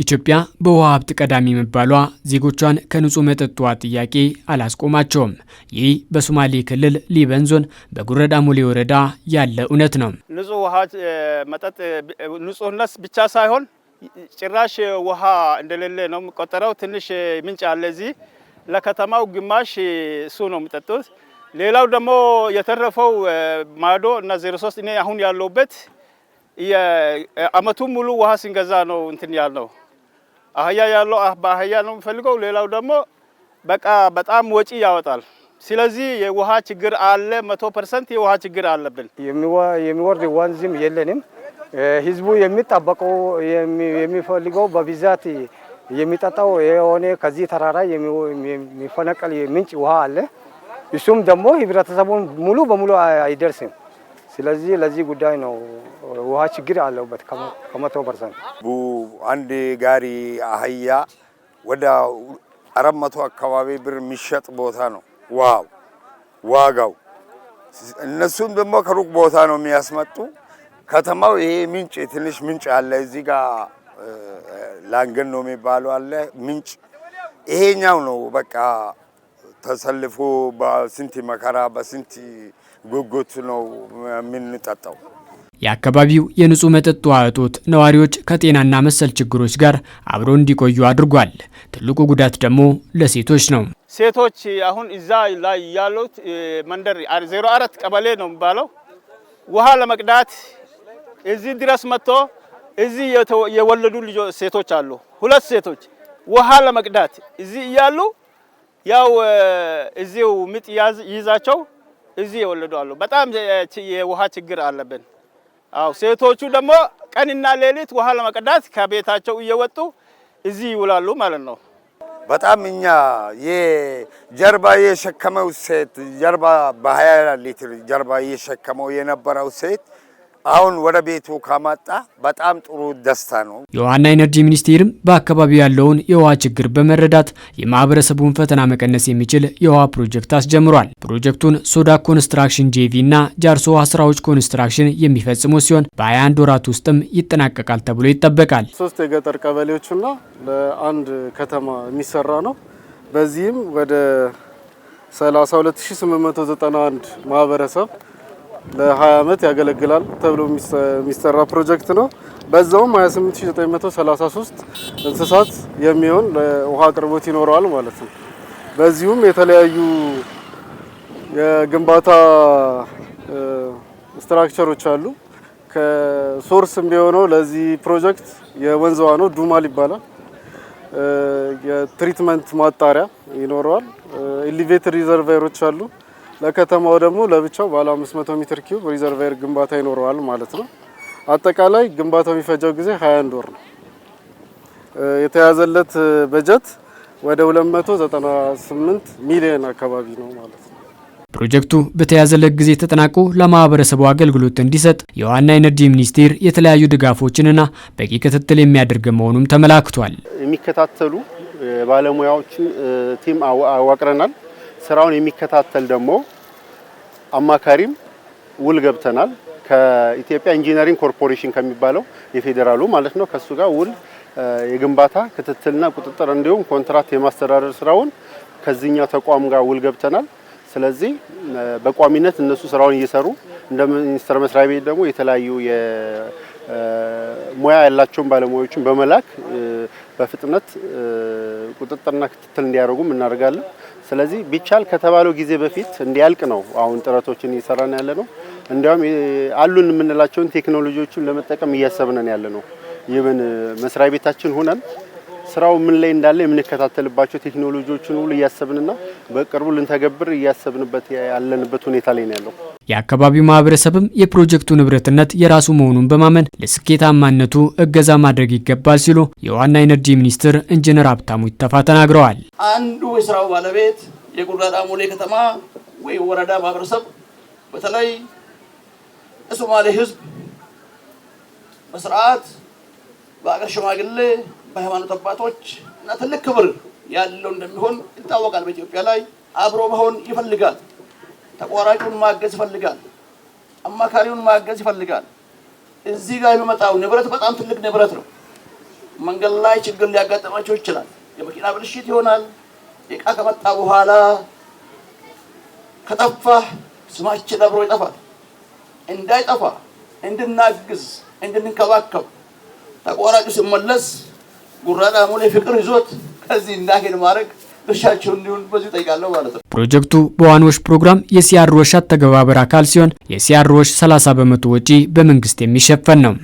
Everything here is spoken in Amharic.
ኢትዮጵያ በውሃ ሀብት ቀዳሚ መባሏ ዜጎቿን ከንጹህ መጠጥ ውሃ ጥያቄ አላስቆማቸውም። ይህ በሶማሌ ክልል ሊበን ዞን በጉረዳ ሙሌ ወረዳ ያለ እውነት ነው። ንጹህ ውሃ መጠጥ ንጹህነት ብቻ ሳይሆን ጭራሽ ውሃ እንደሌለ ነው የሚቆጠረው። ትንሽ ምንጭ አለ እዚህ ለከተማው ግማሽ እሱ ነው የሚጠጡት። ሌላው ደግሞ የተረፈው ማዶ እና 03 እኔ አሁን ያለውበት የአመቱ ሙሉ ውሃ ሲንገዛ ነው እንትን ያለው አህያ ያለው በአህያ ነው የሚፈልገው። ሌላው ደግሞ በቃ በጣም ወጪ ያወጣል። ስለዚህ የውሃ ችግር አለ፣ 100% የውሃ ችግር አለብን። የሚወርድ ወንዝም የለንም። ህዝቡ የሚጣበቀው የሚፈልገው በብዛት የሚጠጣው የሆነ ከዚህ ተራራ የሚፈነቀል ምንጭ ውሃ አለ። እሱም ደግሞ ህብረተሰቡን ሙሉ በሙሉ አይደርስም። ስለዚህ ለዚህ ጉዳይ ነው ውሃ ችግር አለበት ከ100%። አንድ ጋሪ አህያ ወደ 400 አካባቢ ብር የሚሸጥ ቦታ ነው ዋጋው። እነሱም ደግሞ ከሩቅ ቦታ ነው የሚያስመጡ። ከተማው ይሄ ምንጭ ትንሽ ምንጭ አለ እዚህ ጋር ላንገን ነው የሚባለው አለ ምንጭ። ይሄኛው ነው በቃ ተሰልፎ በስንት መከራ በስንት ጉጉት ነው የምንጠጣው። የአካባቢው የንጹህ መጠጥ ውሃ እጦት ነዋሪዎች ከጤናና መሰል ችግሮች ጋር አብረው እንዲቆዩ አድርጓል። ትልቁ ጉዳት ደግሞ ለሴቶች ነው። ሴቶች አሁን እዛ ላይ ያሉት መንደር 04 ቀበሌ ነው የሚባለው ውሃ ለመቅዳት እዚህ ድረስ መጥቶ እዚህ የወለዱ ልጆች ሴቶች አሉ። 2 ሴቶች ውሃ ለመቅዳት እዚህ እያሉ ያው እዚው ምጥ ይዛቸው እዚህ የወለዱ አሉ። በጣም የውሃ ችግር አለብን። አው ሴቶቹ ደግሞ ቀንና ሌሊት ውሃ ለመቅዳት ከቤታቸው እየወጡ እዚህ ይውላሉ ማለት ነው። በጣም እኛ የጀርባ የሸከመው ሴት ጀርባ በ20 ሊትር ጀርባ የሸከመው የነበረው ሴት አሁን ወደ ቤቱ ካመጣ በጣም ጥሩ ደስታ ነው። የውሃና ኢነርጂ ሚኒስቴርም በአካባቢው ያለውን የውሃ ችግር በመረዳት የማህበረሰቡን ፈተና መቀነስ የሚችል የውሃ ፕሮጀክት አስጀምሯል። ፕሮጀክቱን ሶዳ ኮንስትራክሽን ጄቪ እና ጃርሶ ውሃ ስራዎች ኮንስትራክሽን የሚፈጽሙ ሲሆን በ21 ወራት ውስጥም ይጠናቀቃል ተብሎ ይጠበቃል። 3 የገጠር ቀበሌዎችና ለአንድ ከተማ የሚሰራ ነው። በዚህም ወደ 32891 ማህበረሰብ ለ20 አመት ያገለግላል ተብሎ የሚሰራ ፕሮጀክት ነው። በዛውም 28933 እንስሳት የሚሆን ለውሃ አቅርቦት ይኖረዋል ማለት ነው። በዚሁም የተለያዩ የግንባታ ስትራክቸሮች አሉ። ከሶርስ የሚሆነው ለዚህ ፕሮጀክት የወንዝ ውሃ ነው፣ ዱማል ይባላል። የትሪትመንት ማጣሪያ ይኖረዋል። ኤሊቬተር ሪዘርቫየሮች አሉ። ለከተማው ደግሞ ለብቻው ባለ 500 ሜትር ኪዩብ ሪዘርቫየር ግንባታ ይኖረዋል ማለት ነው። አጠቃላይ ግንባታው የሚፈጀው ጊዜ 21 ወር ነው። የተያዘለት በጀት ወደ 298 ሚሊዮን አካባቢ ነው ማለት ነው። ፕሮጀክቱ በተያዘለት ጊዜ ተጠናቆ ለማህበረሰቡ አገልግሎት እንዲሰጥ የውሃና ኢነርጂ ሚኒስቴር የተለያዩ ድጋፎችንና በቂ ክትትል የሚያደርግ መሆኑም ተመላክቷል። የሚከታተሉ ባለሙያዎችን ቲም አዋቅረናል። ስራውን የሚከታተል ደግሞ አማካሪም ውል ገብተናል። ከኢትዮጵያ ኢንጂነሪንግ ኮርፖሬሽን ከሚባለው የፌዴራሉ ማለት ነው ከሱ ጋር ውል የግንባታ ክትትልና ቁጥጥር እንዲሁም ኮንትራክት የማስተዳደር ስራውን ከዚህኛው ተቋም ጋር ውል ገብተናል። ስለዚህ በቋሚነት እነሱ ስራውን እየሰሩ እንደ ሚኒስቴር መስሪያ ቤት ደግሞ የተለያዩ ሙያ ያላቸውን ባለሙያዎችን በመላክ በፍጥነት ቁጥጥርና ክትትል እንዲያደርጉም እናደርጋለን። ስለዚህ ቢቻል ከተባለው ጊዜ በፊት እንዲያልቅ ነው አሁን ጥረቶችን እየሰራን ያለ ነው። እንዲያውም አሉን የምንላቸውን ቴክኖሎጂዎችን ለመጠቀም እያሰብነን ያለ ነው። ይብን መስሪያ ቤታችን ሆነን ስራው ምን ላይ እንዳለ የምንከታተልባቸው ቴክኖሎጂዎችን ሁሉ እያሰብንና በቅርቡ ልንተገብር እያሰብንበት ያለንበት ሁኔታ ላይ ነው ያለው። የአካባቢው ማህበረሰብም የፕሮጀክቱ ንብረትነት የራሱ መሆኑን በማመን ለስኬታማነቱ እገዛ ማድረግ ይገባል ሲሉ የውሃና ኢነርጂ ሚኒስትር ኢንጂነር ሀብታሙ ይተፋ ተናግረዋል። አንዱ የስራው ባለቤት የጉረዳ ሙሌ ከተማ ወይ ወረዳ ማህበረሰብ በተለይ የሶማሌ ህዝብ በስርዓት በአገር ሽማግሌ በሃይማኖት አባቶች እና ትልቅ ክብር ያለው እንደሚሆን ይታወቃል። በኢትዮጵያ ላይ አብሮ መሆን ይፈልጋል። ተቋራጩን ማገዝ ይፈልጋል። አማካሪውን ማገዝ ይፈልጋል። እዚህ ጋር የሚመጣው ንብረት በጣም ትልቅ ንብረት ነው። መንገድ ላይ ችግር ሊያጋጥማቸው ይችላል። የመኪና ብልሽት ይሆናል። እቃ ከመጣ በኋላ ከጠፋ ስማችን አብሮ ይጠፋል። እንዳይጠፋ እንድናግዝ እንድንከባከብ ተቋራጩ ሲመለስ ጉራዳ ሙሌ ፍቅር ይዞት ከዚህ እንዳሄድ ማድረግ ድርሻቸው እንዲሆን በዚህ ጠይቃለሁ ማለት ነው። ፕሮጀክቱ በዋን ዎሽ ፕሮግራም የሲአር ዎሽ አተገባበር አካል ሲሆን የሲአር ዎሽ 30% ወጪ በመንግስት የሚሸፈን ነው።